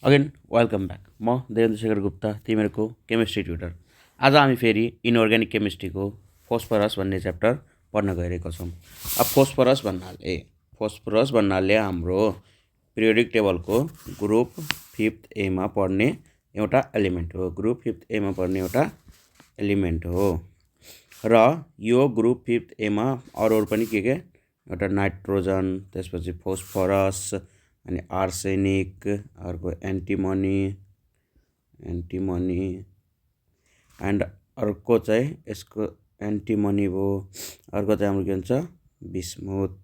Again welcome back. म देवेन्द्रशेखर गुप्ता, तिमीहरूको chemistry tutor. आज हामी फेरि इनअर्ग्यानिक केमिस्ट्रीको फोस्फरस भन्ने च्याप्टर पढ्न गइरहेको छौँ। अब फोस्फरस भन्नाले हाम्रो पिरियोडिक टेबलको ग्रुप 5th एमा पढ्ने एउटा एलिमेन्ट हो। ग्रुप 5th एमा पढ्ने एउटा एलिमेन्ट हो र यो ग्रुप 5th एमा अरू पनि के एउटा नाइट्रोजन, त्यसपछि फोस्फरस, अनि आर्सेनिक, अर्को एन्टिमनी एन्ड अर्को चाहिँ यसको एन्टिमनी भयो। अर्को चाहिँ हाम्रो के भन्छ बिस्मुथ।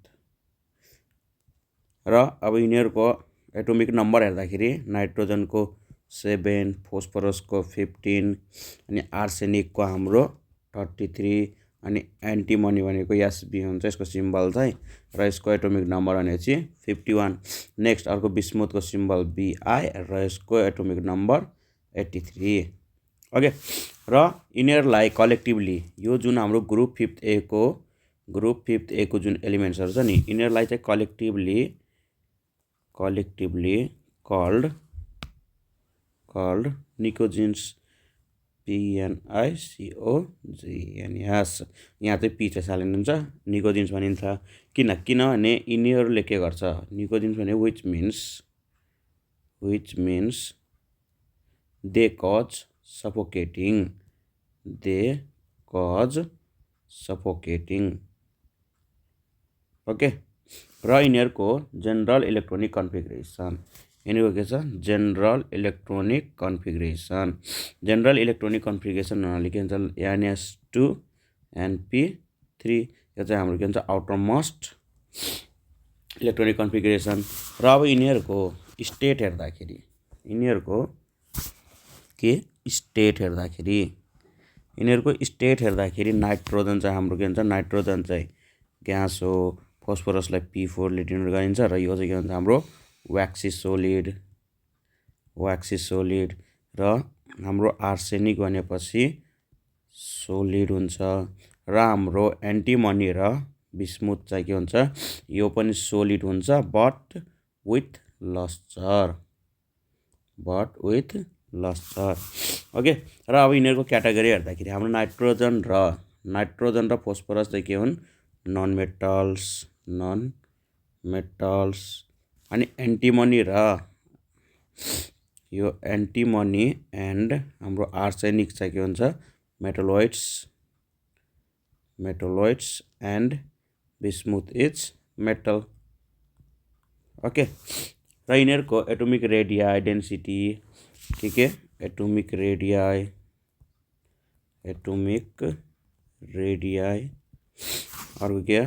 र अब यिनीहरूको एटोमिक नम्बर हेर्दाखेरि नाइट्रोजनको 7, फोस्फरसको 15, अनि आर्सेनिकको हाम्रो 33, अनि एन्टिमनी भनेको एसबी हुन्छ यसको सिम्बल चाहिँ, र यसको एटोमिक नम्बर भनेपछि 51। नेक्स्ट अर्को बिस्मुथको सिम्बल बीआई र यसको एटोमिक नम्बर 83। ओके, र यिनीहरूलाई कलेक्टिभली यो जुन हाम्रो ग्रुप 5th ए को जुन एलिमेन्ट्सहरू छ नि, यिनीहरूलाई चाहिँ कलेक्टिभली कल्ड निकोजिन्स, PNICOGNS। यहाँ चाहिँ पी चाहिँ साइलेन्ट हुन्छ, निकोजिन्स भनिन्छ। किनभने यिनीहरूले के गर्छ, निकोजिन्स भने which means they cause suffocating. Okay, र यिनीहरूको जनरल इलेक्ट्रोनिक कन्फिगरेसन, यिनीहरूको के छ जनरल इलेक्ट्रोनिक कन्फिगरेसन भन्नाले के हुन्छ NS2 NP3, यो चाहिँ हाम्रो के भन्छ आउटर मोस्ट इलेक्ट्रोनिक कन्फिगरेसन। र अब यिनीहरूको स्टेट हेर्दाखेरि नाइट्रोजन चाहिँ हाम्रो के भन्छ, नाइट्रोजन चाहिँ ग्यास हो। फोस्फरसलाई P4 ले डिनोट गरिन्छ र यो चाहिँ के भन्छ हाम्रो व्याक्सी सोलिड, र हाम्रो आर्सेनिक भनेपछि सोलिड हुन्छ। र हाम्रो एन्टिमनी र बिस्मुथ चाहिँ के हुन्छ, यो पनि सोलिड हुन्छ बट विथ लस्टर। ओके, र अब यिनीहरूको क्याटेगोरी हेर्दाखेरि हाम्रो नाइट्रोजन र फोस्फरस चाहिँ के हुन्, नन मेटल्स। अनि एन्टिमनी एन्ड हाम्रो आर्सेनिक चाहिँ के हुन्छ metalloids and bismuth is metal. Okay, र यिनीहरूको atomic radii density atomic radii अर्को के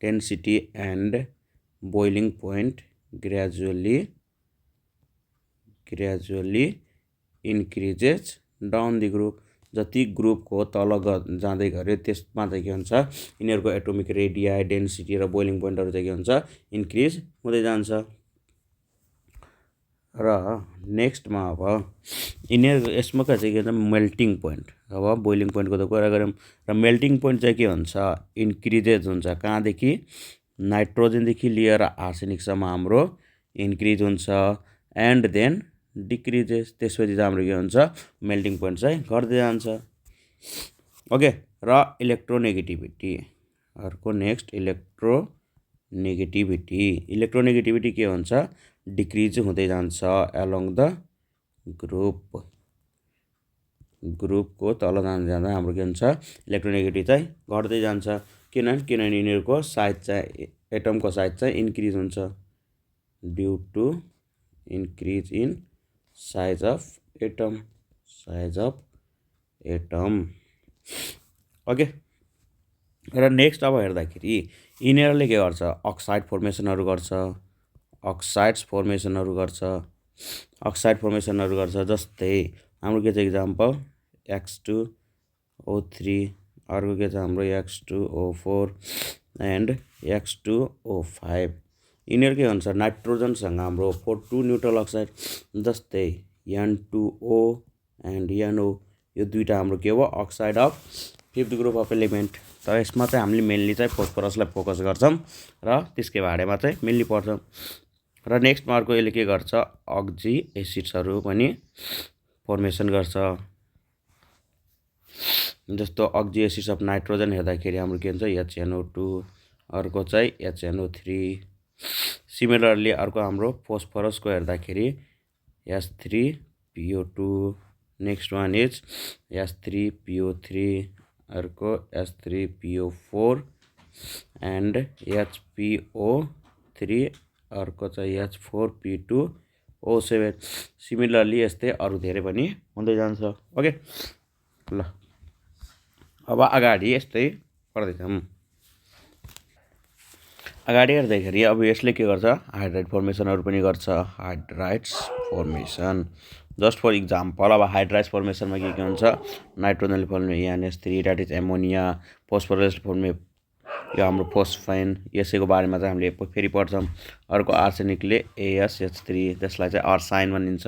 density and boiling point gradually increases down the group. जति ग्रुपको तल जाँदै गऱ्यो त्यसमा चाहिँ के हुन्छ, यिनीहरूको एटोमिक रेडियाई डेन्सिटी र बोइलिङ पोइन्टहरू चाहिँ के हुन्छ, इन्क्रिज हुँदै जान्छ। र नेक्स्टमा अब यिनीहरू यसमा चाहिँ के भन्छ मेल्टिङ पोइन्ट। अब बोइलिङ पोइन्टको त कुरा गऱ्यौँ, र मेल्टिङ पोइन्ट चाहिँ के हुन्छ, इन्क्रिजेस हुन्छ। कहाँदेखि, नाइट्रोजनदेखि लिएर आर्सेनिकसम्म हाम्रो इन्क्रिज हुन्छ एन्ड देन डिक्रिजेस। त्यसपछि चाहिँ हाम्रो के हुन्छ, मेल्टिङ पोइन्ट चाहिँ घट्दै जान्छ। ओके, र इलेक्ट्रोनेगेटिभिटी अर्को नेक्स्ट इलेक्ट्रोनेगेटिभिटी के हुन्छ, डिक्रिज हुँदै जान्छ एलोङ द ग्रुपको तल जाँदा हाम्रो के हुन्छ, इलेक्ट्रोनेगेटिभिटी चाहिँ घट्दै जान्छ। किनभने यिनीहरूको साइज चाहिँ एटमको साइज चाहिँ इन्क्रिज हुन्छ due to increase in size of atom. Okay, र नेक्स्ट अब हेर्दाखेरि यिनीहरूले के गर्छ, अक्साइड फर्मेसनहरू गर्छ। जस्तै हाम्रो के छ इक्जाम्पल X2O3, अर्को के छ हाम्रो X2O4 एन्ड X2O5। यिनीहरू के भन्छ, नाइट्रोजनसँग हाम्रो 4 न्युट्रल अक्साइड, जस्तै N2O एन्ड NO, यो दुईवटा हाम्रो के हो, oxide of 5th group of element. तर यसमा चाहिँ हामीले मेनली चाहिँ फोस्फरसलाई फोकस गर्छौँ र त्यसकै बारेमा चाहिँ मेनली पढ्छौँ। र नेक्स्टमा अर्को यसले के गर्छ, अक्जी एसिड्सहरू पनि फर्मेसन गर्छ। जस्तो अक्जी एसिड्स अफ नाइट्रोजन हेर्दाखेरि हाम्रो के हुन्छ, HNO2, अर्को चाहिँ HNO3। सिमिलरली अर्को हाम्रो फोस्फरसको हेर्दाखेरि H3PO2, next one is H3PO3, अर्को H3PO4 एन्ड HPO3, अर्को चाहिँ H4P2O7। सिमिलरली यस्तै अरू धेरै पनि हुँदै जान्छ। ओके ल, अब अगाडि यस्तै पढ्दै जाऊँ। अगाडि हेर्दाखेरि अब यसले के गर्छ, हाइड्राइड फर्मेसनहरू पनि गर्छ। Hydrides formation, just for example अब हाइड्राइड्स फर्मेसनमा के हुन्छ, नाइट्रोजनले फर्मे NH3, द्याट इज एमोनिया। फोस्फरसले फर्मे यो हाम्रो फोस्फाइन, यसैको बारेमा चाहिँ हामीले फेरि पढ्छौँ। अर्को आर्सेनिकले ASH3, त्यसलाई चाहिँ अर्साइन भनिन्छ।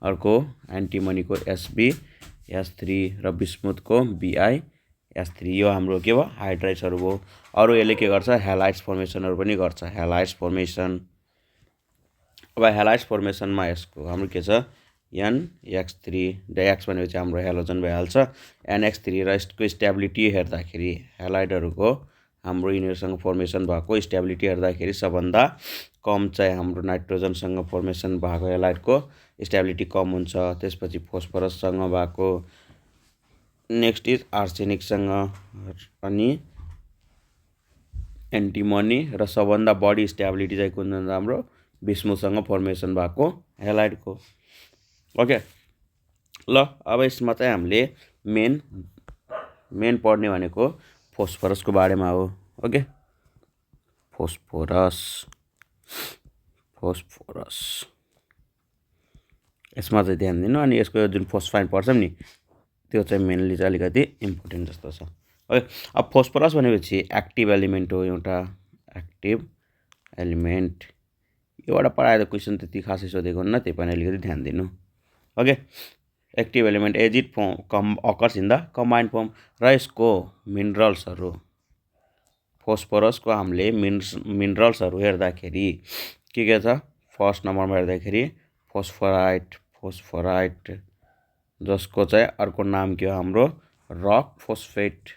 अर्को एन्टिमनीको SbH3 र बिस्मुथको BiH3, यो हाम्रो के भयो, हाइड्राइड्सहरू भयो। अरू यसले के गर्छ, हेलाइड्स फर्मेसनहरू पनि गर्छ, हेलाइड्स फर्मेसन। अब हेलाइड्स फर्मेसनमा यसको हाम्रो के छ, NX3, x भनेपछि हाम्रो हेलोजन भइहाल्छ। NX3 र यसको स्टेबिलिटी हेर्दाखेरि हेलाइडहरूको हाम्रो यिनीहरूसँग फर्मेसन भएको स्टेबिलिटी हेर्दाखेरि सबभन्दा कम चाहिँ हाम्रो नाइट्रोजनसँग फर्मेसन भएको हेलाइडको स्टेबिलिटी कम हुन्छ। त्यसपछि फोस्फरससँग भएको, नेक्स्ट इज आर्सेनिकसँग, अनि एन्टिमनी, र सबभन्दा बढी स्टेबिलिटी चाहिँ कुन हुन्छ, हाम्रो बिस्मुथसँग फर्मेसन भएको हेलाइडको। ओके ल, अब यसमा चाहिँ हामीले मेन पढ्ने भनेको फोस्फरसको बारेमा हो। ओके, फोस्फरस यसमा चाहिँ ध्यान दिनु। अनि यसको जुन फोस्फाइन पर्छ नि, त्यो चाहिँ मेनली चाहिँ अलिकति इम्पोर्टेन्ट जस्तो छ। ओके, अब फोस्फरस भनेपछि एक्टिभ एलिमेन्ट हो, एउटा एक्टिभ एलिमेन्ट। एउटा पढाएको क्वेसन त्यति खासै सोधेको हुन्न, त्यही पनि अलिकति ध्यान दिनु। Okay, active element as it occurs in the combined form. र यसको मिनरल्सहरू, फोस्फरसको हामीले मिनरल्सहरू हेर्दाखेरि के छ, फर्स्ट नम्बरमा हेर्दाखेरि फोस्फराइट, जसको चाहिँ अर्को नाम के हो, हाम्रो रक फोस्फेट।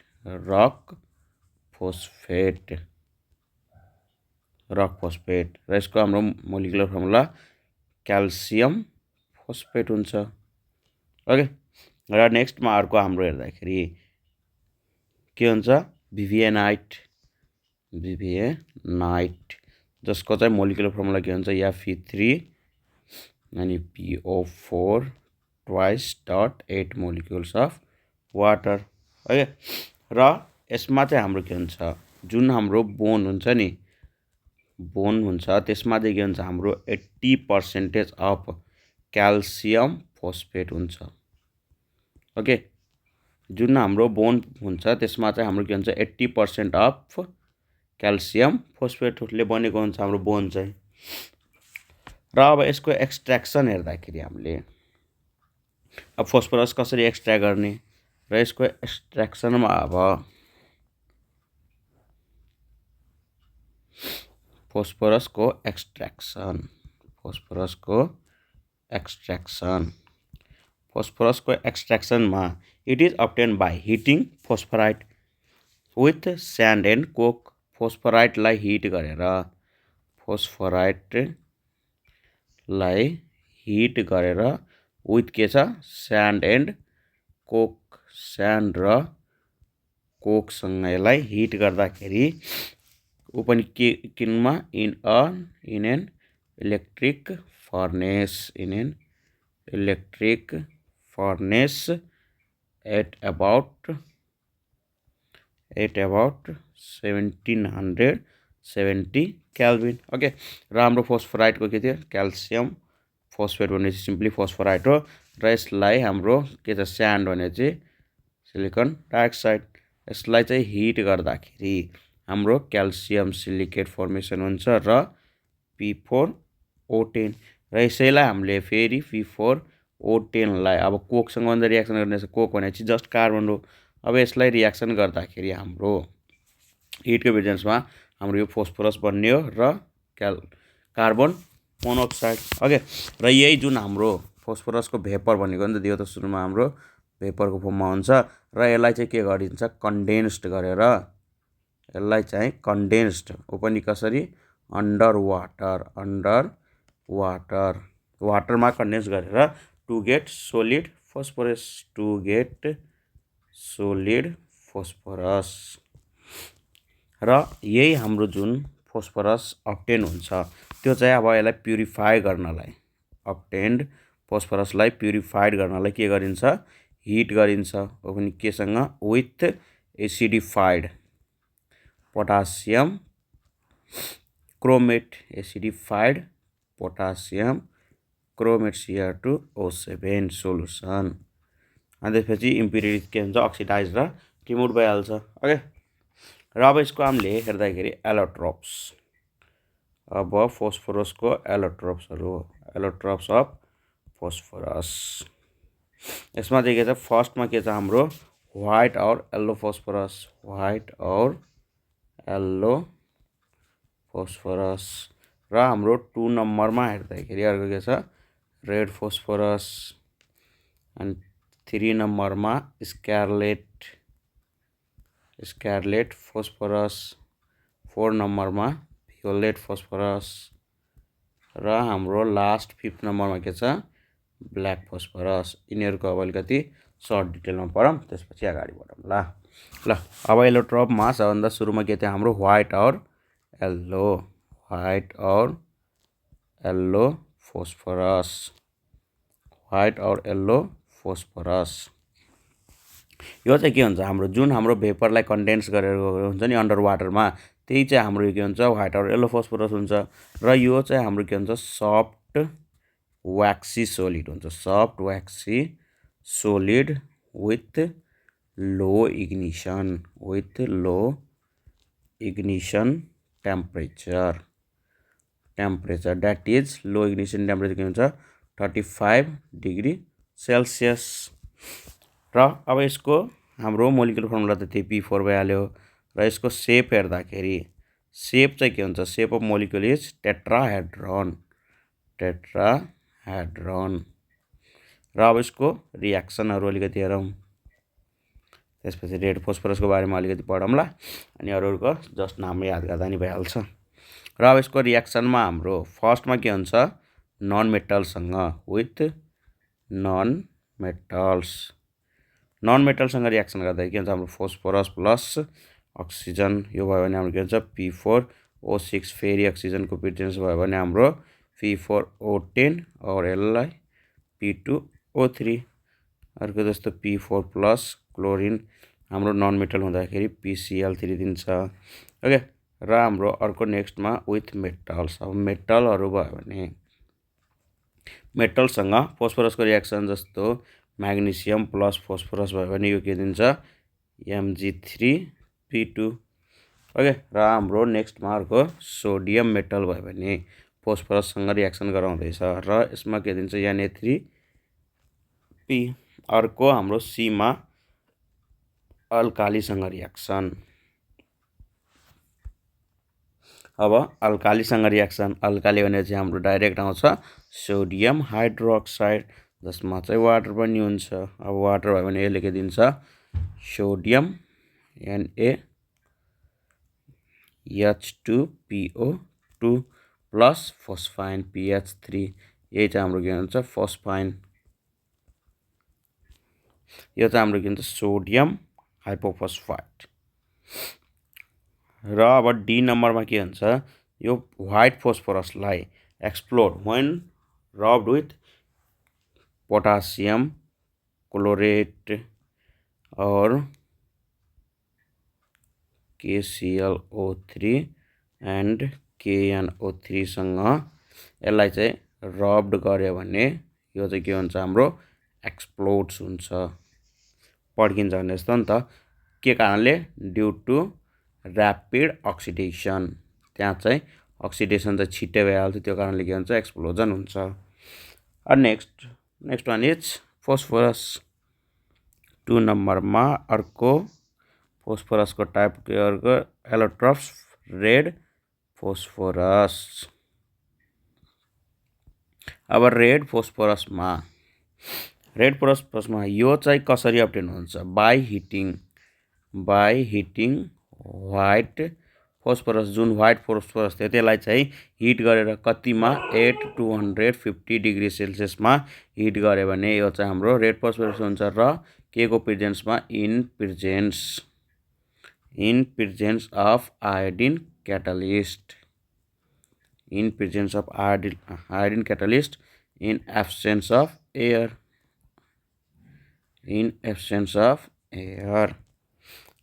र यसको हाम्रो मोलिकुलर फर्मुला क्याल्सियम फोस्फेट हुन्छ। ओके, र नेक्स्टमा अर्को हाम्रो हेर्दाखेरि के हुन्छ, भिभिएनाइट, जसको चाहिँ मोलिकुलर फर्मुला के हुन्छ, Fe3 अनि PO4 2.8 molecules of water. Okay, र यसमा चाहिँ हाम्रो के हुन्छ, जुन हाम्रो बोन हुन्छ नि, त्यसमा चाहिँ के हुन्छ, हाम्रो 80% अफ क्याल्सियम फोस्फेट हुन्छ। ओके, जुन हाम्रो बोन हुन्छ त्यसमा चाहिँ हाम्रो के हुन्छ, 80% अफ क्याल्सियम फोस्फेटले बनेको हुन्छ हाम्रो बोन चाहिँ। र अब यसको एक्सट्र्याक्सन हेर्दाखेरि हामीले अब फोस्फरस कसरी एक्सट्र्याक्ट गर्ने, र यसको एक्सट्र्याक्सनमा अब फोस्फरसको एक्सट्र्याक्सनमा it is obtain by heating phosphorite with sand and coke. फोस्फराइटलाई हिट गरेर विथ के छ, स्यान्ड एन्ड कोक, स्यान्ड र कोकसँग यसलाई हिट गर्दाखेरि ऊ पनि किनमा in an electric furnace at about 1770 kelvin. Okay, र हाम्रो फोस्फराइटको के थियो, क्याल्सियम फोस्फेट भने चाहिँ सिम्पली फोस्फराइट हो। र यसलाई हाम्रो के छ, स्यान्ड भने चाहिँ सिलिकन डाइअक्साइड। यसलाई चाहिँ हिट गर्दाखेरि हाम्रो क्याल्सियम सिलिकेट फर्मेसन हुन्छ र P4O10। र यसैलाई हामीले फेरि P4O10लाई अब कोकसँग भन्दा रियाक्सन गर्ने, कोक भनेपछि जस्ट कार्बन हो। अब यसलाई रियाक्सन गर्दाखेरि हाम्रो हिटको प्रेजेन्समा हाम्रो यो फोस्फरस बन्ने हो र कार्बन मोनोक्साइड ओके। र यही जुन हाम्रो फोस्फरसको भेपर भनेको नि त दियो त सुरुमा हाम्रो भेपरको फर्ममा हुन्छ र यसलाई चाहिँ के गरिन्छ कन्डेन्स्ड गरेर यसलाई चाहिँ कन्डेन्स्ड हो पनि कसरी अन्डर वाटरमा कन्डेन्स गरेर टु गेट सोलिड फोस्फरस र यही हाम्रो जुन फोस्फरस अब्टेन हुन्छ त्यो चाहिँ अब यसलाई प्युरिफाई गर्नलाई अब्टेन्ड फोस्फरसलाई प्युरिफाइड गर्नलाई के गरिन्छ हिट गरिन्छ हो पनि केसँग with acidified potassium chromate Cr2O7 solution अनि त्यसपछि इम्प्युरिटी के हुन्छ अक्सिडाइज र रिमुभ भइहाल्छ ओके। र अब यसको हामीले हेर्दाखेरि एलोट्रोप्स अब फोस्फरसको एलोट्रोप्स अफ फोस्फरस यसमा चाहिँ के छ फर्स्टमा के छ हाम्रो व्हाइट और येल्लो फोस्फरस र हाम्रो 2 नम्बरमा हेर्दाखेरि अर्को के छ रेड फोस्फरस अनि 3 नम्बरमा स्कारलेट फोस्फरस 4 नम्बरमा भियोलेट फोस्फरस र हाम्रो लास्ट 5 नम्बरमा के छ ब्ल्याक फोस्फरस। यिनीहरूको अब अलिकति सर्ट डिटेलमा पढौँ त्यसपछि अगाडि बढौँ ल। अब एलोट्रोपमा सबभन्दा सुरुमा के थियो हाम्रो व्हाइट और येल्लो फोस्फरस यो चाहिँ के हुन्छ हाम्रो जुन हाम्रो भेपरलाई कन्डेन्स गरेर हुन्छ नि अन्डर वाटरमा त्यही चाहिँ हाम्रो के हुन्छ व्हाइट और येल्लो फोस्फरस हुन्छ र यो चाहिँ हाम्रो के हुन्छ soft waxy solid with low ignition temperature that is low ignition temperature के हुन्छ 35 डिग्री सेल्सियस। र अब यसको हाम्रो मोलिकुलर फर्मुला त त्यही P4 भइहाल्यो र यसको सेप हेर्दाखेरि सेप चाहिँ के हुन्छ shape of molecule is tetrahedron र अब यसको रियाक्सनहरू अलिकति हेरौँ त्यसपछि रेड फोस्फरसको बारेमा अलिकति पढौँला अनि अरूको जस्ट नाम याद गर्दा नि भइहाल्छ। र अब यसको रियाक्सनमा हाम्रो फर्स्टमा के हुन्छ नन मेटलसँग विथ नन मेटलसँग रियाक्सन गर्दा के हुन्छ हाम्रो फोस्फरस प्लस अक्सिजन यो भयो भने हाम्रो के हुन्छ P4O6 फेरि अक्सिजनको प्रेजेन्स भयो भने हाम्रो P4O10 और यसलाई P2O3 अर्को जस्तो P4 प्लस क्लोरिन हाम्रो नन मेटल हुँदाखेरि PCl3 दिन्छ ओके। र हाम्रो अर्को नेक्स्टमा विथ मेटल्स अब मेटलहरू भयो भने मेटलसँग फोस्फरसको रियाक्सन जस्तो म्याग्नेसियम प्लस फोस्फरस भयो भने यो के दिन्छ Mg3P2 ओके। र हाम्रो नेक्स्टमा अर्को सोडियम मेटल भयो भने फोस्फरससँग रियाक्सन गराउँदैछ र यसमा के दिन्छ Na3P। अर्को हाम्रो सीमा अल्कालीसँग रियाक्सन अब अल्कालीसँग रियाक्सन अल्काली भने चाहिँ हाम्रो डाइरेक्ट आउँछ सोडियम हाइड्रोक्साइड जसमा चाहिँ वाटर पनि हुन्छ। अब वाटर भयो भने यसले के दिन्छ sodium NaH2PO2 plus phosphine PH3 यही चाहिँ हाम्रो के हुन्छ फोस्फाइन यो चाहिँ हाम्रो के हुन्छ सोडियम हाइपोफोस्फाइड। र अब डी नम्बरमा के हुन्छ यो व्हाइट फोस्फरसलाई explode when rubbed with potassium chlorate और KClO3 एन्ड KNO3 सँग यसलाई चाहिँ रब्ड गर्यो भने यो चाहिँ के हुन्छ हाम्रो एक्सप्लोड्स हुन्छ पड्किन्छ भने जस्तो नि त के कारणले ड्यु टु ऱ्यापिड अक्सिडेसन त्यहाँ चाहिँ अक्सिडेसन चाहिँ छिट्टै भइहाल्छ त्यो कारणले के हुन्छ एक्सप्लोजन हुन्छ। नेक्स्ट वान इज फोस्फरस 2 नम्बरमा अर्को फोस्फरसको टाइपको अर्को एलोट्रोप्स रेड फोस्फरस अब रेड फोस्फरसमा यो चाहिँ कसरी अप्टेन हुन्छ बाई हिटिङ व्हाइट फोस्फरस जुन व्हाइट फोस्फरस थियो त्यसलाई चाहिँ हिट गरेर कतिमा 8 डिग्री सेल्सियसमा हिट गऱ्यो भने यो चाहिँ हाम्रो रेड फोस्फरस हुन्छ र के को प्रेजेन्समा in presence of iodine catalyst in absence of air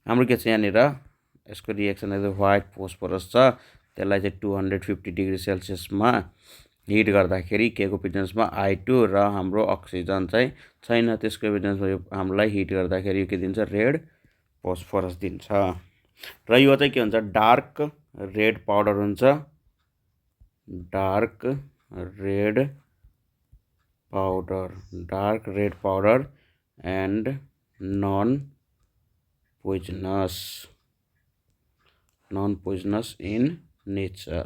हाम्रो के छ यहाँनिर यसको रिएक्सन व्हाइट फोस्फरस छ त्यसलाई चाहिँ 250 डिग्री सेल्सियसमा हिट गर्दाखेरि के को प्रेजेन्समा I2 र हाम्रो अक्सिजन चाहिँ छैन त्यसको प्रेजेन्समा हामीलाई हिट गर्दाखेरि यो के दिन्छ रेड फोस्फरस दिन्छ र यो चाहिँ के हुन्छ डार्क रेड पाउडर हुन्छ dark red powder and non poisonous in nature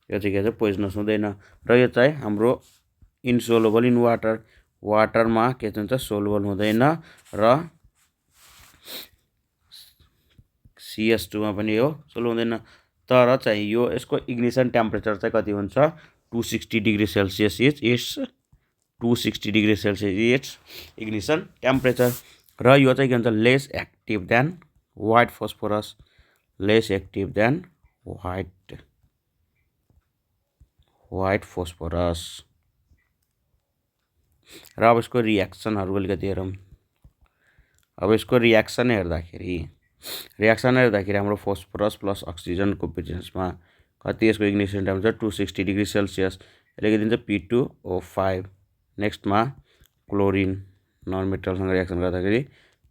यो चाहिँ के छ पोइजनस हुँदैन र यो चाहिँ हाम्रो इनसोलुबल इन वाटरमा के हुन्छ सोलुबल हुँदैन र CS2 मा पनि यो सोलुबल हुँदैन तर चाहिँ यो यसको इग्निसन टेम्परेचर चाहिँ कति हुन्छ 260 degree Celsius it's ignition temperature र यो चाहिँ के हुन्छ less active than white phosphorus white phosphorus र अब यसको रिएक्सनहरु अलिकति हेरौँ अब यसको रिएक्सन हेर्दाखेरि हाम्रो फोस्फरस प्लस अक्सिजनको प्रेजेन्समा कति यसको इग्निसन टेम्परेचर 260 डिग्री सेल्सियस यसले दिन्छ P2O5 नेक्स्टमा क्लोरिन नन मेटलसँग रिएक्सन गर्दाखेरि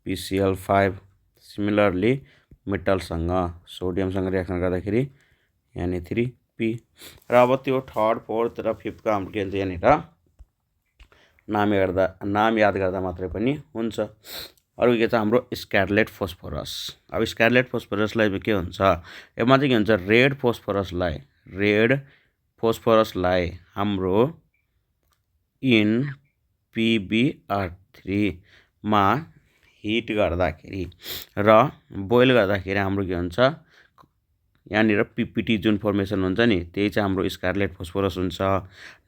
PCl5 सिमिलरली मेटलसँग सोडियमसँग रिएक्सन गर्दाखेरि Na3P र अब त्यो थर्ड फोर्थ र फिफ्थको हाम्रो के हुन्छ यहाँनिर नाम याद गर्दा मात्रै पनि हुन्छ अरु के छ हाम्रो स्कारलेट फोस्फरस अब स्कारलेट फोस्फरसलाई के हुन्छ यसमा चाहिँ के हुन्छ रेड फोस्फरसलाई हाम्रो इन PbR3 मा हिट गर्दाखेरि र बोइल गर्दाखेरि हाम्रो के हुन्छ यहाँनिर PPT जुन फर्मेसन हुन्छ नि त्यही चाहिँ हाम्रो स्कारलेट फोस्फरस हुन्छ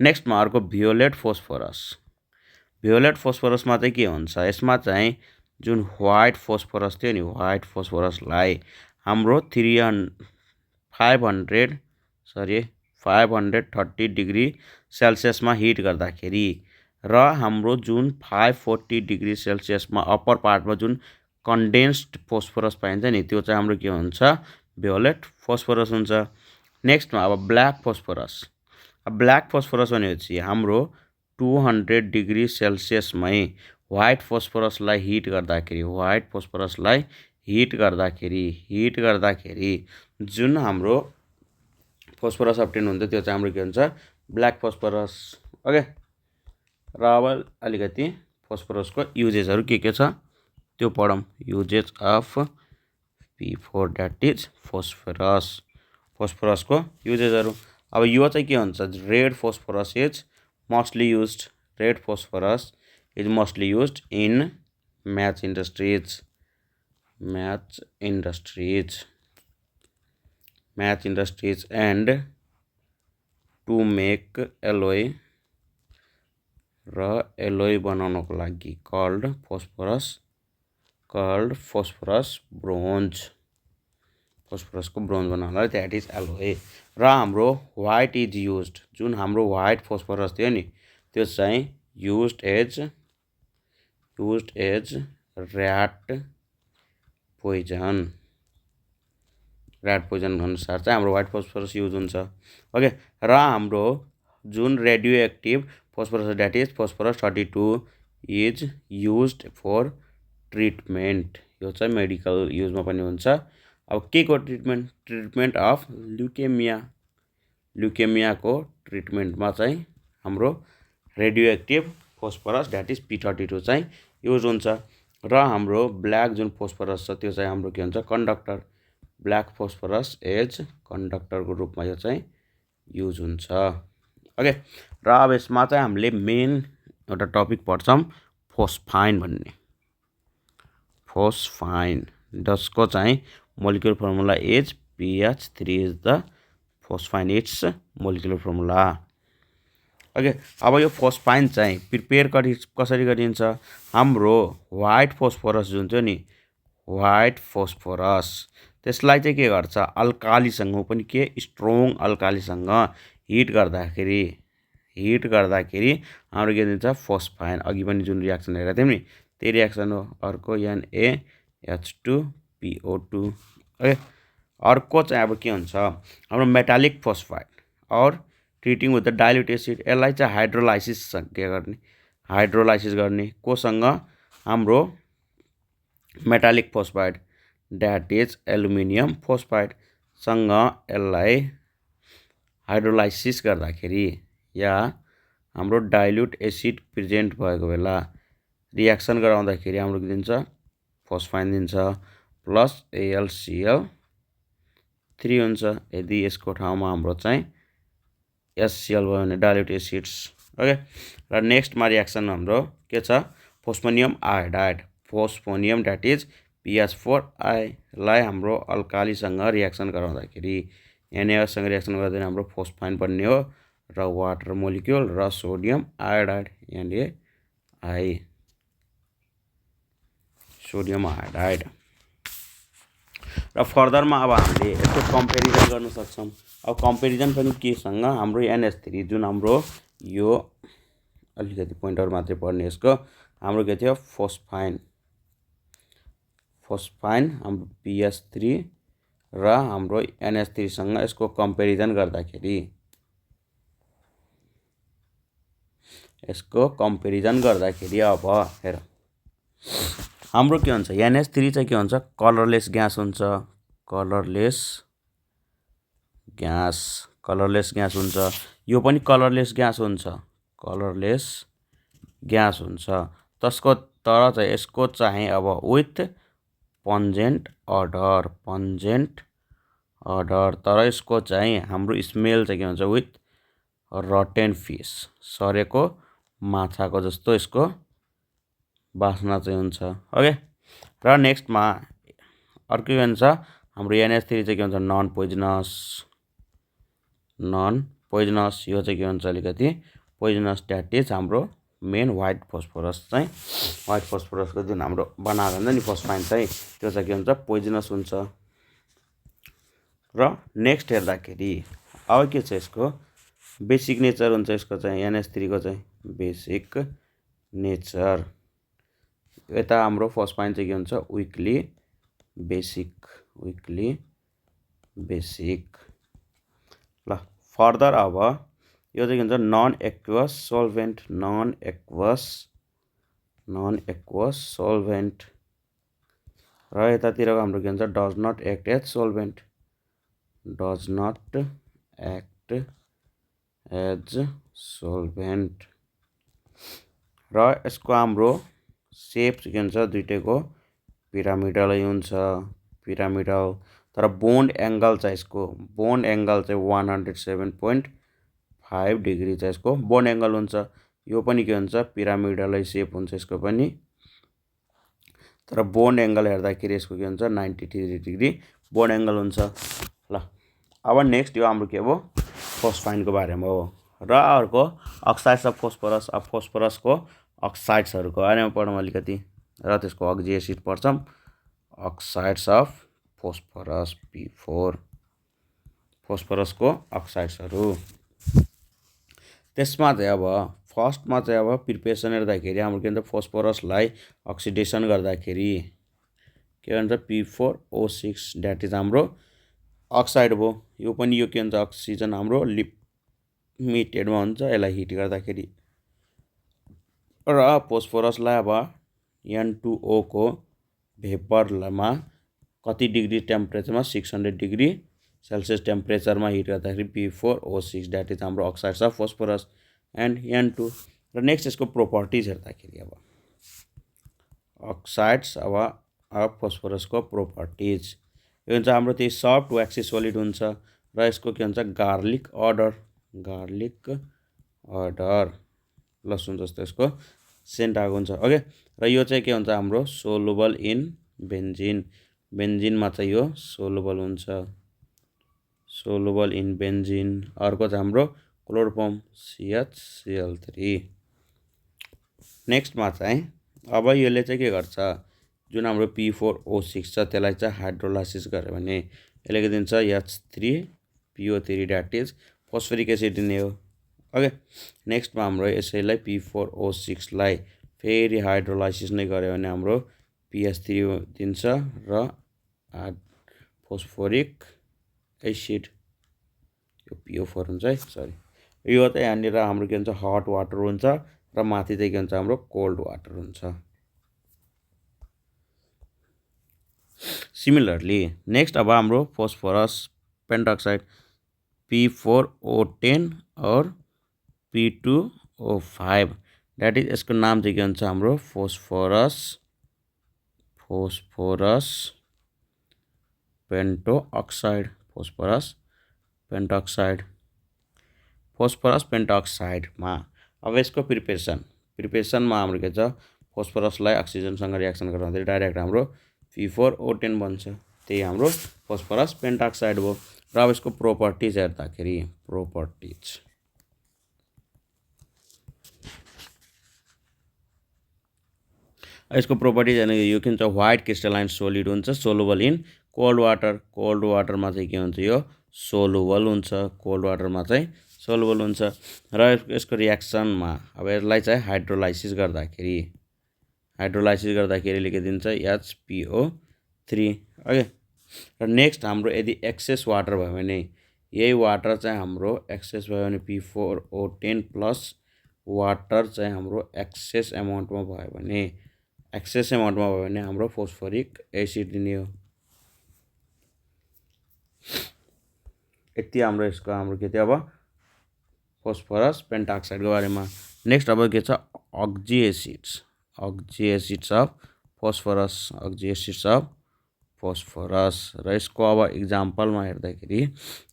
नेक्स्टमा अर्को भ्योलेट फोस्फरसमा चाहिँ के हुन्छ यसमा चाहिँ जुन व्हाइट फोस्फरस थियो नि व्हाइट फोस्फरसलाई हाम्रो 530 डिग्री सेल्सियसमा हिट गर्दाखेरि र हाम्रो जुन 540 डिग्री सेल्सियसमा अप्पर पार्टमा जुन कन्डेन्स्ड फोस्फरस पाइन्छ नि त्यो चाहिँ हाम्रो के हुन्छ भ्योलेट फोस्फरस हुन्छ नेक्स्टमा अब ब्ल्याक फोस्फरस भनेपछि हाम्रो 200 डिग्री सेल्सियसमै व्हाइट फोस्फरसलाई हिट गर्दाखेरि जुन हाम्रो फोस्फरस अप्टेन हुन्छ त्यो चाहिँ हाम्रो के हुन्छ ब्ल्याक फोस्फरस ओके र अब अलिकति फोस्फरसको युजेसहरु के छ त्यो पढौँ uses of P4 that is फोस्फरसको युजेसहरु अब यो चाहिँ के हुन्छ red phosphorus is mostly used in match industries and to make alloy र एलोय बनाउनको लागि कल्ड फोस्फरस ब्रोन्ज फोस्फरसको ब्रोन्ज बनाउनलाई दैट इज एलोय र हाम्रो व्हाइट इज युज्ड जुन हाम्रो व्हाइट फोस्फरस थियो नि त्यो चाहिँ युज्ड एज ऱ्याट पोइजन अनुसार चाहिँ हाम्रो व्हाइट फोस्फरस युज हुन्छ ओके र हाम्रो जुन radio active phosphorus that is phosphorus 32 is used for treatment यो चाहिँ मेडिकल युजमा पनि हुन्छ अब के को ट्रिटमेन्ट अफ ल्युकेमियाको ट्रिटमेन्टमा चाहिँ हाम्रो radio active phosphorus that is P32 चाहिँ युज हुन्छ र हाम्रो ब्ल्याक जुन फोस्फरस छ त्यो चाहिँ हाम्रो के हुन्छ कन्डक्टर ब्ल्याक फोस्फरस एज कन्डक्टरको रूपमा यो चाहिँ युज हुन्छ ओके। र अब यसमा चाहिँ हामीले मेन एउटा टपिक पढ्छौँ फोस्फाइन भन्ने। फोस्फाइन जसको चाहिँ molecular formula is PH3 is the phosphine it's molecular formula. Okay. अब यो फोस्फाइन चाहिँ प्रिपेयर कसरी गरिन्छ, हाम्रो व्हाइट फोस्फोरस जुन थियो नि, व्हाइट फोस्फोरस त्यसलाई चाहिँ के गर्छ, अल्कालीसँग पनि के स्ट्रङ अल्कालीसँग हिट गर्दाखेरि हाम्रो के दिन्छ फोस्फाइन। अघि पनि जुन रियाक्सन हेरेको थियौँ नि त्यही रियाक्सन हो। अर्को NaH2PO2। ओके। अर्को चाहिँ अब के हुन्छ, हाम्रो मेटालिक फोस्फाइड और treating with the dilute acid, यसलाई चाहिँ हाइड्रोलाइसिस गर्ने कोसँग, हाम्रो मेटालिक फोस्फाइड द्याट इज एल्युमिनियम फोस्फाइडसँग यसलाई हाइड्रोलाइसिस गर्दाखेरि या हाम्रो डाइल्युट एसिड प्रेजेन्ट भएको बेला रियाक्सन गराउँदाखेरि हाम्रो के दिन्छ फोस्फाइन दिन्छ प्लस AlCl3 हुन्छ। यदि यसको ठाउँमा हाम्रो चाहिँ HCl भयो भने डाइल्युट एसिड्स। ओके। र नेक्स्टमा रियाक्सन हाम्रो के छ, फोस्फोनियम आयोडाइड, फोस्फोनियम द्याट इज PH4 लाई हाम्रो अल्कालीसँग रियाक्सन गराउँदाखेरि NaOH सँग रियाक्सन गर्दैन हाम्रो फोस्फाइन बन्ने हो र वाटर मोलिक्युल र sodium iodide NaI, sodium iodide. र फर्दरमा अब हामीले यसको कम्पेरिजन गर्न सक्छौँ। अब कम्पेरिजन पनि केसँग, हाम्रो NH3 जुन हाम्रो यो अलिकति पोइन्टर मात्रै पढ्ने यसको, हाम्रो के थियो फोस्फाइन हाम्रो PH3 र हाम्रो NH3 सँग यसको कम्पेरिजन गर्दाखेरि अब हेर हाम्रो के हुन्छ, NH3 चाहिँ के हुन्छ, कलरलेस ग्यास हुन्छ, कलरलेस ग्यास हुन्छ। यो पनि कलरलेस ग्यास हुन्छ, त्यसको तर चाहिँ यसको चाहिँ अब विथ पन्जेन्ट अडर, तर यसको चाहिँ हाम्रो स्मेल चाहिँ के हुन्छ, विथ रटेन फिस, सरेको माछाको जस्तो यसको बास्ना चाहिँ हुन्छ। ओके। र नेक्स्टमा अर्को के भन्छ, हाम्रो NH3 चाहिँ के हुन्छ, नन पोइजनस, यो चाहिँ के हुन्छ अलिकति पोइजनस, द्याट इज हाम्रो मेन व्हाइट फोस्फोरसको जुन हाम्रो बनाएको हुन्छ नि फोस्फाइन चाहिँ, त्यो चाहिँ के हुन्छ, पोइजनस हुन्छ। र नेक्स्ट हेर्दाखेरि अब के छ, यसको बेसिक नेचर हुन्छ, यसको चाहिँ NH3 को चाहिँ बेसिक नेचर। यता हाम्रो फोस्फाइन चाहिँ के हुन्छ, विकली बेसिक। ल फर्दर अब यो चाहिँ के हुन्छ, नन एक्वस सोल्भेन्ट। र यतातिरको हाम्रो के हुन्छ, डज नट एक्ट एज सोल्भेन्ट। र यसको हाम्रो सेप के हुन्छ, दुइटैको पिरामिडलै हुन्छ, तर बोन्ड एङ्गल चाहिँ 107.5 डिग्री चाहिँ यसको बोन्ड एङ्गल हुन्छ। यो पनि के हुन्छ, पिरामिडलै सेप हुन्छ यसको पनि, तर बोन्ड एङ्गल हेर्दाखेरि यसको के हुन्छ, 93 डिग्री बोन्ड एङ्गल हुन्छ। ल अब नेक्स्ट यो हाम्रो के हो, फोस्फाइनको बारेमा हो। र अर्को अक्साइड्स अफ फोस्फोरस, अब फोस्फोरसको अक्साइड्सहरूको बारेमा पढौँ अलिकति, र त्यसको अक्जी एसिड पढ्छौँ, अक्साइड्स अफ फोस्फोरस P4, फोस्फोरसको अक्साइड्सहरू। त्यसमा चाहिँ अब फर्स्टमा चाहिँ अब प्रिपरेसन हेर्दाखेरि हाम्रो के भन्छ, फोस्फोरसलाई अक्सिडेसन गर्दाखेरि के भन्छ, P4O6 द्याट इज हाम्रो अक्साइड भयो। यो पनि यो के हुन्छ, अक्सिजन हाम्रो लिमिटेडमा हुन्छ, यसलाई हिट गर्दाखेरि। र फोस्फोरसलाई अब N2O को भेपरमा कति डिग्री टेम्परेचरमा, 600 डिग्री सेल्सियस टेम्परेचरमा हिट गर्दाखेरि P4O6 द्याट इज हाम्रो oxides of phosphorus and N2। र नेक्स्ट यसको प्रोपर्टिज हेर्दाखेरि अब अक्साइड्स अब फोस्फोरसको प्रोपर्टिज यो हुन्छ, हाम्रो त्यही सफ्ट व्याक्सी सोलिड हुन्छ, र यसको के हुन्छ, गार्लिक अर्डर प्लस हुन्छ जस्तो यसको सेन्ट आएको हुन्छ ओके। र यो चाहिँ के हुन्छ हाम्रो सोलुबल इन बेन्जिन, बेन्जिनमा चाहिँ यो सोलुबल हुन्छ, सोलुबल इन बेन्जिन। अर्को चाहिँ हाम्रो क्लोरोफर्म CHCl3। नेक्स्टमा चाहिँ अब यसले चाहिँ के गर्छ, जुन हाम्रो P4O6 छ त्यसलाई चाहिँ हाइड्रोलाइसिस गर्यो भने यसले के दिन्छ H3PO3 that is phosphoric acid दिने हो ओके। नेक्स्टमा हाम्रो यसैलाई P4O6 लाई फेरि हाइड्रोलाइसिस नै गर्यो भने हाम्रो PH3 दिन्छ र फोस्फोरिक एसिड, यो PO4 हुन्छ है सरी। यो चाहिँ यहाँनिर हाम्रो के हुन्छ हट वाटर हुन्छ र माथि चाहिँ के हुन्छ हाम्रो कोल्ड वाटर हुन्छ। सिमिलरली नेक्स्ट अब हाम्रो फोस्फोरस पेन्टअक्साइड P4O10 और P2O5 द्याट इज यसको नाम चाहिँ के हुन्छ हाम्रो फोस्फोरस पेन्टोअक्साइड, फोस्फोरस पेन्टअक्साइडमा अब यसको प्रिपेरेसनमा हाम्रो के छ फोस्फोरसलाई अक्सिजनसँग रियाक्सन गर्दा डाइरेक्ट हाम्रो P4O10 बन्छ, त्यही हाम्रो फोस्फोरस पेन्टअक्साइड भयो। र अब यसको प्रोपर्टिज हेर्दाखेरि यसको प्रोपर्टिज हेर्नु यो के हुन्छ व्हाइट क्रिस्टलाइन सोलिड हुन्छ, soluble in cold water, cold वाटरमा चाहिँ के हुन्छ यो सोलुबल हुन्छ, कोल्ड वाटरमा चाहिँ सोलुबल हुन्छ। र यसको रियाक्सनमा अब यसलाई चाहिँ हाइड्रोलाइसिस गर्दाखेरि के दिन्छ HPO3 ओके। र नेक्स्ट हाम्रो यदि एक्सेस वाटर भयो भने यही वाटर चाहिँ हाम्रो एक्सेस भयो भने P4O10 प्लस वाटर चाहिँ हाम्रो एक्सेस एमाउन्टमा भयो भने हाम्रो फोस्फोरिक एसिड दिने हो। यति हाम्रो यसको हाम्रो के थियो अब फोस्फोरस पेन्टअक्साइडको बारेमा। नेक्स्ट अब के छ अक्जी एसिड्स अफ फोस्फोरस र यसको अब इक्जाम्पलमा हेर्दाखेरि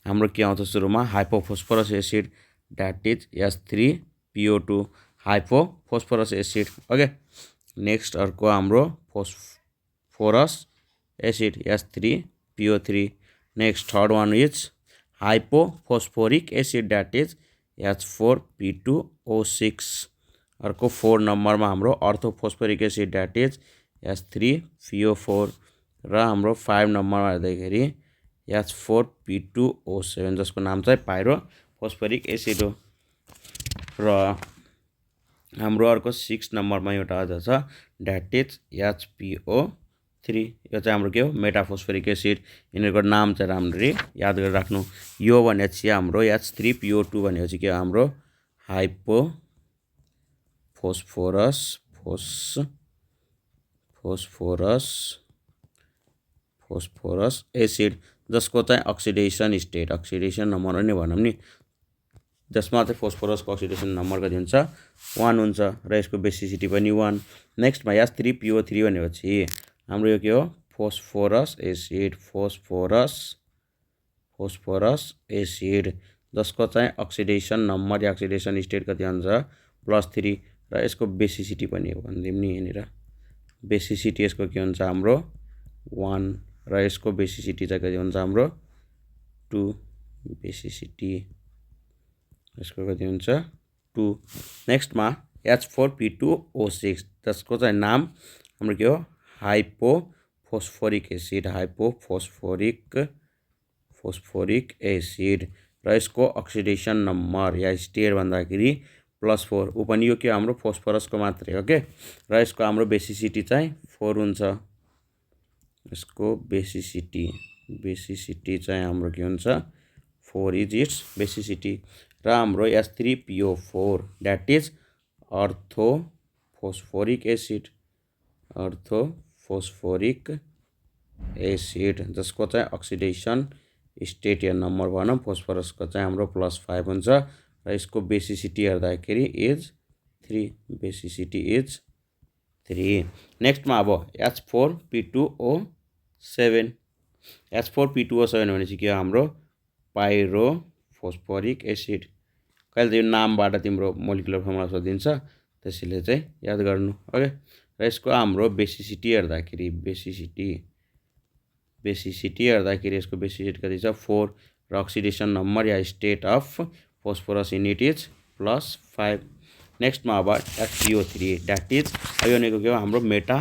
हाम्रो के आउँछ सुरुमा hypophosphorous acid that is H3PO2 hypophosphorous acid okay. Next अर्को हाम्रो phosphorous acid H3PO3। Next third one is hypophosphoric acid that is H4P2O6। अर्को 4 नम्बरमा हाम्रो अर्थोफोस्फोरिक एसिड द्याट इज H3PO4 र हाम्रो 5 नम्बरमा हेर्दाखेरि H4P2O7 जसको नाम चाहिँ पाइरोफोस्फोरिक एसिड हो। र हाम्रो अर्को 6 नम्बरमा एउटा अझ छ द्याट इज HPO3, यो चाहिँ हाम्रो के हो मेटाफोस्फोरिक एसिड। यिनीहरूको नाम चाहिँ राम्ररी याद गरेर राख्नु। यो भनेपछि हाम्रो H3PO2 भनेपछि के हो हाम्रो फोस्फोरस एसिड जसको चाहिँ अक्सिडेसन नम्बर नै भनौँ नि, जसमा चाहिँ फोस्फोरसको अक्सिडेसन नम्बर कति हुन्छ 1 हुन्छ र यसको बेसिसिटी पनि 1। नेक्स्टमा H3PO3 भनेपछि हाम्रो यो के हो फोस्फोरस एसिड जसको चाहिँ अक्सिडेसन नम्बर या अक्सिडेसन स्टेट कति हुन्छ +3 र यसको बेसिसिटी पनि हो भनिदिउँ नि, यहाँनिर बेसिसिटी यसको के हुन्छ हाम्रो 1 र यसको बेसिसिटी चाहिँ कति हुन्छ हाम्रो 2, बेसिसिटी यसको कति हुन्छ 2। नेक्स्टमा H4P2O6 जसको चाहिँ नाम हाम्रो के हो हाइपोफोस्फोरिक एसिड र यसको अक्सिडेसन नम्बर या स्टेट भन्दाखेरि +4। ऊ पनि यो के हाम्रो फोस्फोरसको मात्रै हो के। र यसको हाम्रो बेसिसिटी चाहिँ 4 हुन्छ। यसको बेसिसिटी चाहिँ हाम्रो के हुन्छ 4 इज इट्स बेसिसिटी। र हाम्रो H3PO4 द्याट इज अर्थोफोस्फोरिक एसिड जसको चाहिँ अक्सिडेसन स्टेट या नम्बर भनौँ फोस्फोरसको चाहिँ हाम्रो +5 हुन्छ र यसको बेसिसिटी हेर्दाखेरि इज 3, बेसिसिटी इज 3। नेक्स्टमा अब H4P2O7 भनेपछि के हो हाम्रो पाइरोफोस्फोरिक एसिड। कहिले त यो नामबाट तिम्रो मोलिकुलर फर्मुला सोधिन्छ, त्यसैले चाहिँ याद गर्नु। ओके, र यसको हाम्रो बेसिसिटी हेर्दाखेरि यसको बेसिसिटी कति छ 4 र अक्सिडेसन नम्बर या state of phosphorus in it is +5। नेक्स्टमा अब FeO3 द्याट इज यो भनेको के हो हाम्रो मेटा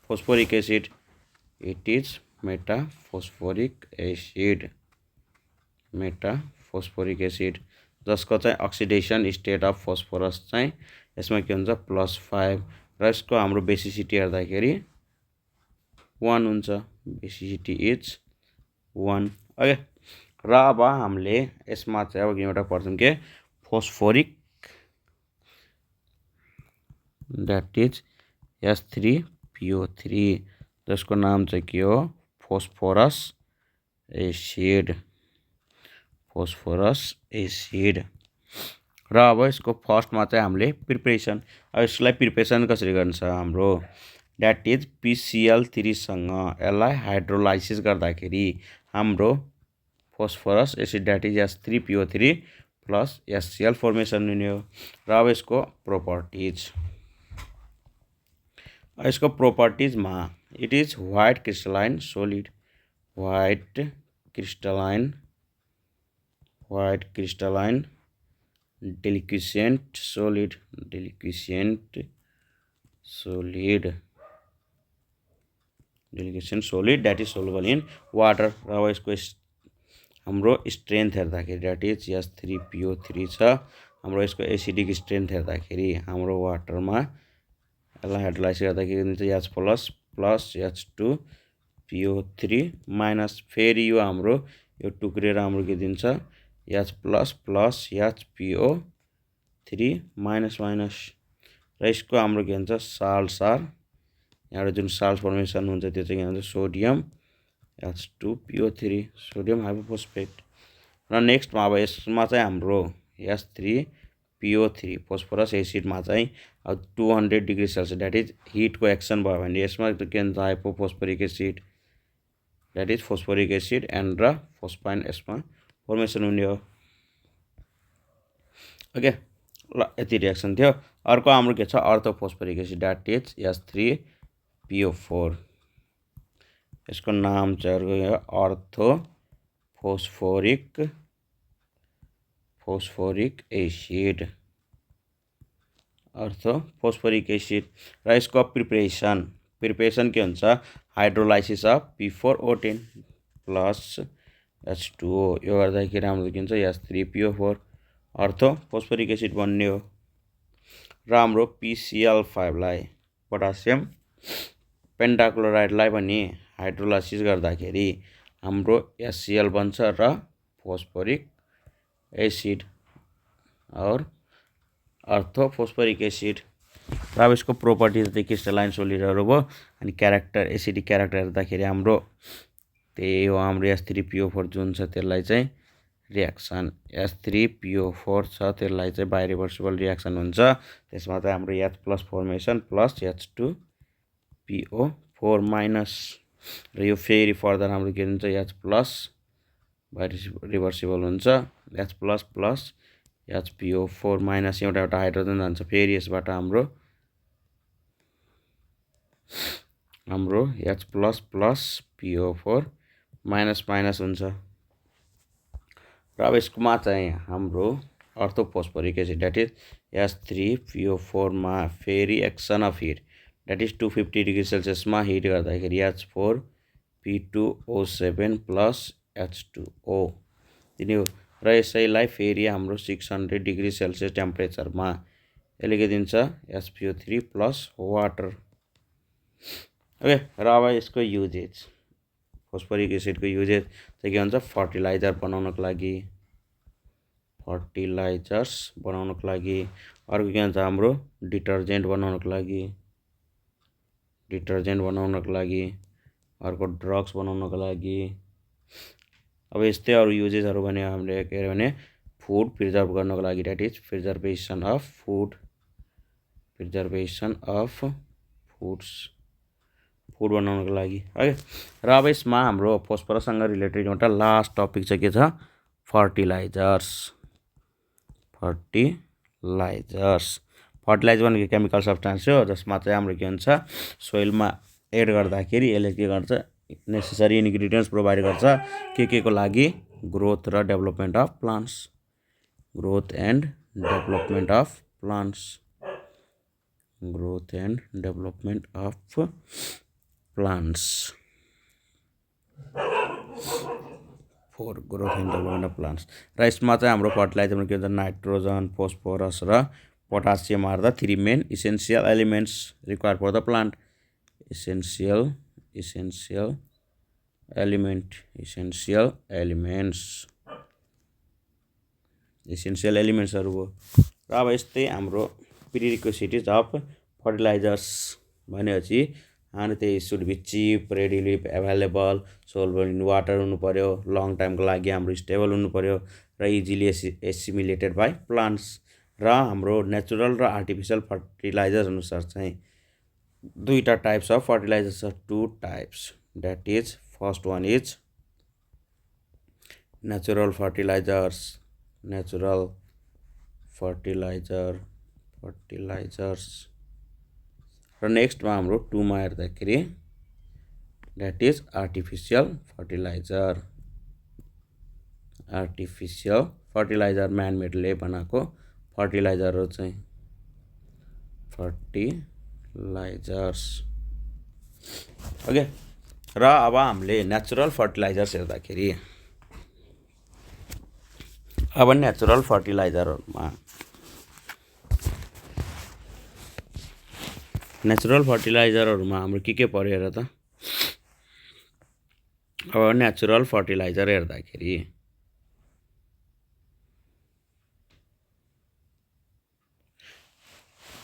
phosphoric acid, it is metaphosphoric acid जसको चाहिँ अक्सिडेसन स्टेट अफ फोस्फोरस चाहिँ यसमा के हुन्छ +5 र यसको हाम्रो बेसिसिटी हेर्दाखेरि 1 हुन्छ, बेसिसिटी इज 1। ओके, र अब हामीले यसमा चाहिँ अब एउटा पढ्छौँ के फोस्फोरिक द्याट इज H3PO3 जसको नाम चाहिँ के हो फोस्फोरस एसिड। र अब यसको फर्स्टमा चाहिँ हामीले प्रिपरेसन, अब यसलाई प्रिपरेसन कसरी गर्छ हाम्रो द्याट इज PCl3 सँग यसलाई हाइड्रोलाइसिस गर्दाखेरि हाम्रो phosphorous acid that is H3PO3 plus HCl formation हुने हो। र अब यसको प्रोपर्टिजमा it is white crystalline solid, white crystalline deliquescent solid that is soluble in water. र अब यसको हाम्रो स्ट्रेन्थ हेर्दाखेरि द्याट इज H3PO3 छ, हाम्रो यसको एसिडिक स्ट्रेन्थ हेर्दाखेरि हाम्रो वाटरमा यसलाई हाइड्रोलाइसिस गर्दाखेरि H प्लस H2PO3 माइनस फेरि यो हाम्रो यो टुक्रेर हाम्रो के दिन्छ H प्लस HPO3 माइनस र यसको हाम्रो के हुन्छ साल्ट यहाँबाट जुन साल्ट फर्मेसन हुन्छ त्यो चाहिँ के भन्छ सोडियम H2PO3 सोडियम हाइपोफोस्फेट। र नेक्स्टमा अब यसमा चाहिँ हाम्रो H3PO3 फोस्फोरस एसिडमा चाहिँ अब 200 डिग्री सेल्सियस द्याट इज हिटको एक्सन भयो भने यसमा के हुन्छ hypophosphoric acid that is phosphoric acid and र फोस्फाइन यसमा फर्मेसन हुने हो। ओके, ल यति रिएक्सन थियो। अर्को हाम्रो के छ अर्थोफोस्फोरिक एसिड द्याट इज H3PO4, यसको नाम चाहिँ अर्थोफोस्फोरिक एसिड। र यसको प्रिपरेसन के हुन्छ hydrolysis of P4O10 plus H2O, यो गर्दाखेरि हाम्रो के हुन्छ H3PO4 अर्थोफोस्फोरिक एसिड बन्ने हो। र हाम्रो PCl5 लाई पोटासियम पेन्टाक्लोराइडलाई पनि हाइड्रोलाइसिस गर्दाखेरि हाम्रो HCl बन्छ र फोस्फोरिक एसिड और अर्थोफोस्फोरिक एसिड। र अब यसको प्रोपर्टिज चाहिँ क्रिस्टलाइन सोलिडहरू भयो। अनि एसिडिक क्यारेक्टर हेर्दाखेरि हाम्रो त्यही हो हाम्रो H3PO4 जुन छ त्यसलाई चाहिँ रिएक्सन H3PO4 छ त्यसलाई चाहिँ बायोरिभर्सिबल रिएक्सन हुन्छ, त्यसमा चाहिँ हाम्रो H plus formation plus H2PO4 minus र यो फेरि फर्दर हाम्रो के हुन्छ H प्लस बायोरिभर्सिबल हुन्छ H प्लस HPO4 माइनस एउटा हाइड्रोजन जान्छ फेरि यसबाट हाम्रो H प्लस PO4 माइनस हुन्छ। र अब यसकोमा चाहिँ हाम्रो अर्थोफोस्फोरिक एसिड द्याट इज H3PO4 मा फेरि action of heat that is 250 degree सेल्सियसमा हिट गर्दाखेरि H4P2O7 प्लस H2O दिने हो। र यसैलाई फेरि हाम्रो 600 डिग्री सेल्सियस टेम्परेचरमा यसले के दिन्छ HPO3 प्लस वाटर। ओके, र अब यसको युजेज फोस्फोरिक एसिडको युजेज चाहिँ के भन्छ फर्टिलाइजर बनाउनको लागि, अर्को के भन्छ हाम्रो डिटर्जेन्ट बनाउनको लागि, अर्को ड्रग्स बनाउनको लागि। अब यस्तै अरू युजेसहरू भने हामीले के अरे भने फुड प्रिजर्भ गर्नको लागि that is preservation of food बनाउनको लागि। है र अब यसमा हाम्रो फोस्फोरससँग रिलेटेड एउटा लास्ट टपिक चाहिँ के छ फर्टिलाइजर्स भनेको केमिकल सब्स्टान्स हो जसमा चाहिँ हाम्रो के हुन्छ सोइलमा एड गर्दाखेरि यसले के गर्छ नेसेसरी इन्ग्रिडियन्ट्स प्रोभाइड गर्छ के को लागि ग्रोथ र development of plants growth and development of plants growth and development of plants for growth and development of plants र यसमा चाहिँ हाम्रो फर्टिलाइजरमा के हुन्छ नाइट्रोजन फोस्फोरस र potassium are the three main essential elements required for the plant essential एलिमेन्ट्सहरू हो र अब यस्तै हाम्रो प्रिरिक्विजिट्स अफ फर्टिलाइजर्स भनेपछि and they should be cheap, readily available, soluble in water हुनु पर्यो, long time को लागि हाम्रो stable हुनु पर्यो र easily assimilated by plants र हाम्रो natural र artificial fertilizer अनुसार चाहिँ दुईटा types of fertilizers are two types. That is first one is natural fertilizers र नेक्स्टमा हाम्रो टुमा हेर्दाखेरि द्याट इज आर्टिफिसियल फर्टिलाइजर म्यानमेडले बनाएको फर्टिलाइजरहरू चाहिँ फर्टिलाइजर्स ओके र अब हामीले नेचुरल फर्टिलाइजर्स हेर्दाखेरि अब नेचुरल फर्टिलाइजरहरूमा हाम्रो के पर्यो हेर त अब नेचुरल फर्टिलाइजर हेर्दाखेरि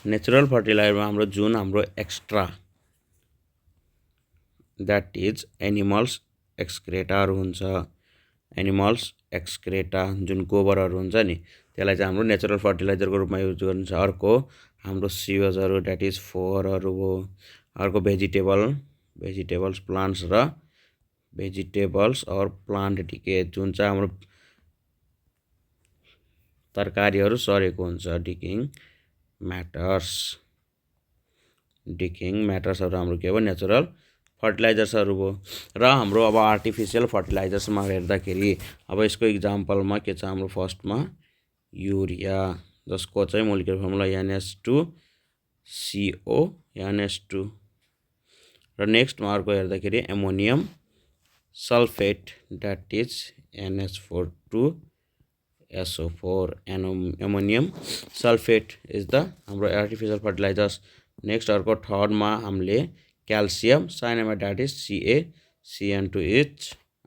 नेचुरल फर्टिलाइजरमा हाम्रो जुन हाम्रो एक्स्ट्रा द्याट इज एनिमल्स एक्सक्रेटाहरू हुन्छ जुन गोबरहरू हुन्छ नि त्यसलाई चाहिँ हाम्रो नेचुरल फर्टिलाइजरको रूपमा युज गरिन्छ अर्को हाम्रो सिवेजहरू द्याट इज फोहोरहरू हो अर्को भेजिटेबल्स प्लान्ट्स र भेजिटेबल्स और प्लान्ट डिके जुन चाहिँ हाम्रो तरकारीहरू सरेको हुन्छ डिकिङ म्याटर्सहरू हाम्रो के हो नेचुरल फर्टिलाइजर्सहरू हो र हाम्रो अब आर्टिफिसियल फर्टिलाइजर्समा हेर्दाखेरि अब यसको इक्जाम्पलमा के छ हाम्रो फर्स्टमा युरिया जसको चाहिँ मोलिकुलर फर्मुला NH2CO NH2 र नेक्स्टमा अर्को हेर्दाखेरि ammonium sulphate that is NH4 ammonium sulphate is the हाम्रो आर्टिफिसियल फर्टिलाइजर्स नेक्स्ट अर्को थर्डमा हामीले calcium cyanamide that is CaCN2 is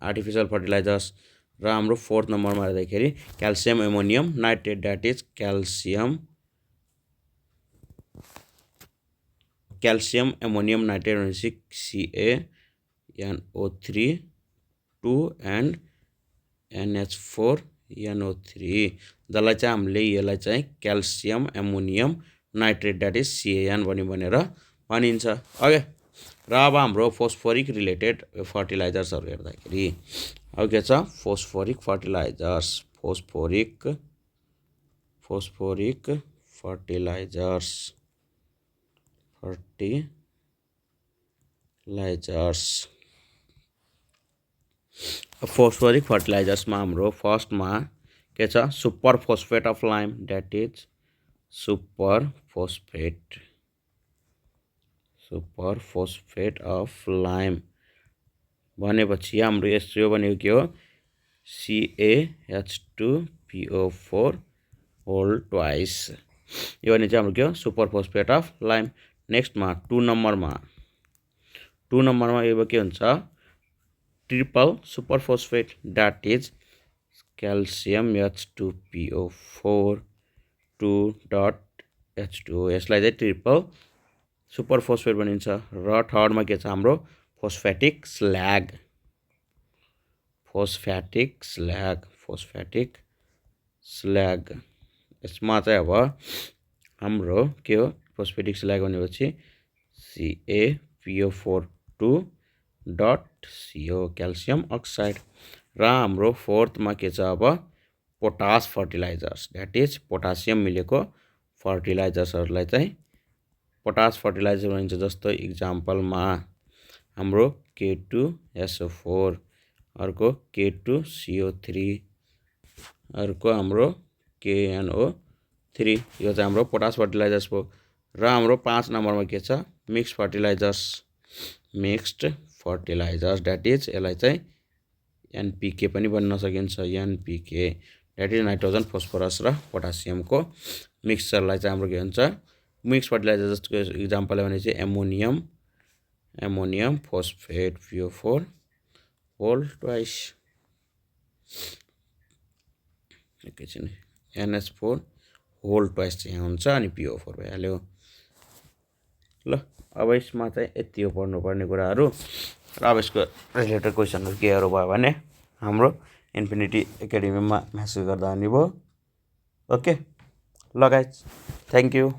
artificial fertilisers र हाम्रो फोर्थ नम्बरमा हेर्दाखेरि calcium ammonium nitrate that is calcium ammonium nitrate भनेपछि CaNO3 2 एन्ड NH4NO3 जसलाई चाहिँ हामीले यसलाई चाहिँ calcium ammonium nitrate that is CaN भनेर भनिन्छ ओके र अब हाम्रो फोस्फोरिक रिलेटेड फर्टिलाइजर्सहरू हेर्दाखेरि अब के छ फोस्फोरिक फर्टिलाइजर्स फोस्फोरिक फर्टिलाइजर्समा हाम्रो फर्स्टमा के छ superphosphate of lime that is superphosphate of lime भनेपछि हाम्रो यो भनेको के हो CaH2PO4 होल ट्वाइस यो भने चाहिँ हाम्रो के हो सुपर फोस्फेट अफ लाइम नेक्स्टमा 2 नम्बरमा यो के हुन्छ triple super phosphate that is calcium H2PO4 2.H2O यसलाई चाहिँ ट्रिपल सुपर फोस्फेट भनिन्छ र थर्डमा के छ हाम्रो फोस्फेटिक स्ल्याग यसमा चाहिँ अब हाम्रो के हो फोस्फेटिक स्ल्याग भनेपछि CaPO4 2.CO क्याल्सियम अक्साइड र हाम्रो फोर्थमा के छ अब potash fertilisers, that is potassium मिलेको फर्टिलाइजर्सहरूलाई चाहिँ पोटास फर्टिलाइजर भनिन्छ। जस्तो इक्जाम्पलमा हाम्रो K2SO4, अर्को K2CO3, अर्को हाम्रो KNO3, यो चाहिँ हाम्रो पोटास फर्टिलाइजर्स भयो। र हाम्रो 5 नम्बरमा के छ, मिक्स्ड फर्टिलाइजर्स, द्याट इज यसलाई चाहिँ NPK पनि भन्न सकिन्छ। NPK that is nitrogen, phosphorus र पोटासियमको मिक्सचरलाई चाहिँ हाम्रो के भन्छ, मिक्स फर्टिलाइजर। जस्तो इक्जाम्पल भने चाहिँ ammonium phosphate PO4 whole twice, एकैछिन NH4 होल ट्वाइस चाहिँ यहाँ हुन्छ अनि PO4 भइहाल्यो। ल अब यसमा चाहिँ यति हो पढ्नुपर्ने कुराहरू। र अब यसको रिलेटेड क्वेसनहरू केहरू भयो भने हाम्रो इन्फिनिटी एकाडेमीमा मेसेज गर्दा हुने भयो। ओके ल गाइज, थ्याङ्क यू।